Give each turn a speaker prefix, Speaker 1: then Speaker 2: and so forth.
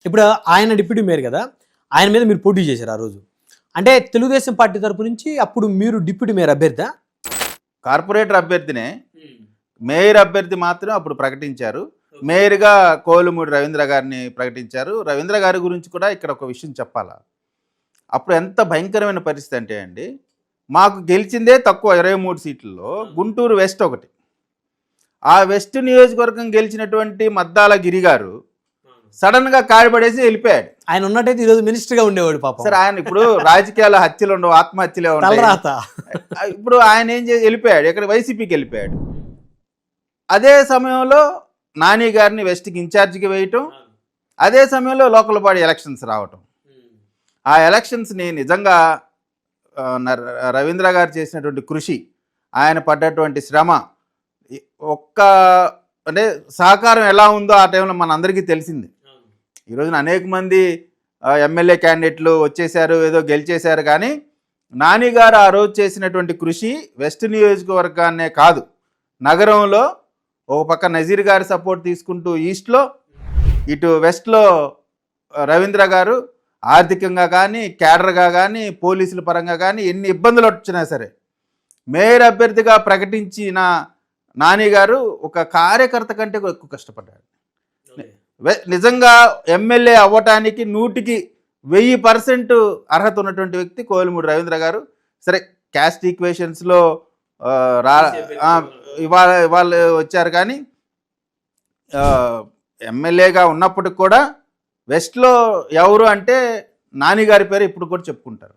Speaker 1: ఇప్పుడు ఆయన deputy mayor కదా, ఆయన మీద మీరు పోటీ చేశారు ఆ రోజు. అంటే తెలుగుదేశం పార్టీ తరపు నుంచి అప్పుడు మీరు డిప్యూటీ మేయర్ అభ్యర్థి?
Speaker 2: కార్పొరేటర్ అభ్యర్థినే, మేయర్ అభ్యర్థి మాత్రం అప్పుడు ప్రకటించారు. మేయర్గా కోలుమూడి రవీంద్ర గారిని ప్రకటించారు. రవీంద్ర గారి గురించి కూడా ఇక్కడ ఒక విషయం చెప్పాలా. అప్పుడు ఎంత భయంకరమైన పరిస్థితి అంటే అండి, మాకు గెలిచిందే తక్కువ 23 సీట్లలో గుంటూరు వెస్ట్ ఒకటి. ఆ వెస్ట్ నియోజకవర్గం గెలిచినటువంటి మద్దాల గిరి గారు సడన్గా కాడిపడేసి వెళ్ళిపోయాడు.
Speaker 1: ఆయన ఉన్నట్టయితే ఈరోజు మినిస్టర్గా ఉండేవాడు పాపం.
Speaker 2: సరే, ఆయన ఇప్పుడు రాజకీయాల హత్యలు ఉండవు, ఆత్మహత్యలే ఉంటాయి. ఇప్పుడు ఆయన ఏం చేసి వెళ్ళిపోయాడు, ఇక్కడ వైసీపీకి వెళ్ళిపోయాడు. అదే సమయంలో నాని గారిని వెస్ట్కి ఇన్ఛార్జికి వేయటం, అదే సమయంలో లోకల్ బాడీ ఎలక్షన్స్ రావటం. ఆ ఎలక్షన్స్ని నిజంగా రవీంద్ర గారు చేసినటువంటి కృషి, ఆయన పడ్డటువంటి శ్రమ, ఒక్క అంటే సహకారం ఎలా ఉందో ఆ టైంలో మన అందరికీ తెలిసింది. ఈరోజున అనేక మంది ఎమ్మెల్యే క్యాండిడేట్లు వచ్చేసారు, ఏదో గెలిచేశారు, కానీ నాని గారు ఆ రోజు చేసినటువంటి కృషి వెస్ట్ నియోజకవర్గాన్నే కాదు, నగరంలో ఒక పక్క నజీర్ గారి సపోర్ట్ తీసుకుంటూ ఈస్ట్లో, ఇటు వెస్ట్లో రవీంద్ర గారు ఆర్థికంగా కానీ, క్యాడర్గా కానీ, పోలీసుల పరంగా కానీ ఎన్ని ఇబ్బందులు వచ్చినా సరే మేయర్ అభ్యర్థిగా ప్రకటించిన నాని గారు ఒక కార్యకర్త కంటే ఎక్కువ కష్టపడ్డాడు. నిజంగా ఎమ్మెల్యే అవ్వటానికి 100% అర్హత ఉన్నటువంటి వ్యక్తి కోలుమూడి రవీంద్ర గారు. సరే, క్యాస్ట్ ఈక్వేషన్స్లో ఇవాళ వచ్చారు, కానీ ఎమ్మెల్యేగా ఉన్నప్పటికి కూడా వెస్ట్లో ఎవరు అంటే నాని గారి పేరు ఇప్పుడు కూడా చెప్పుకుంటారు.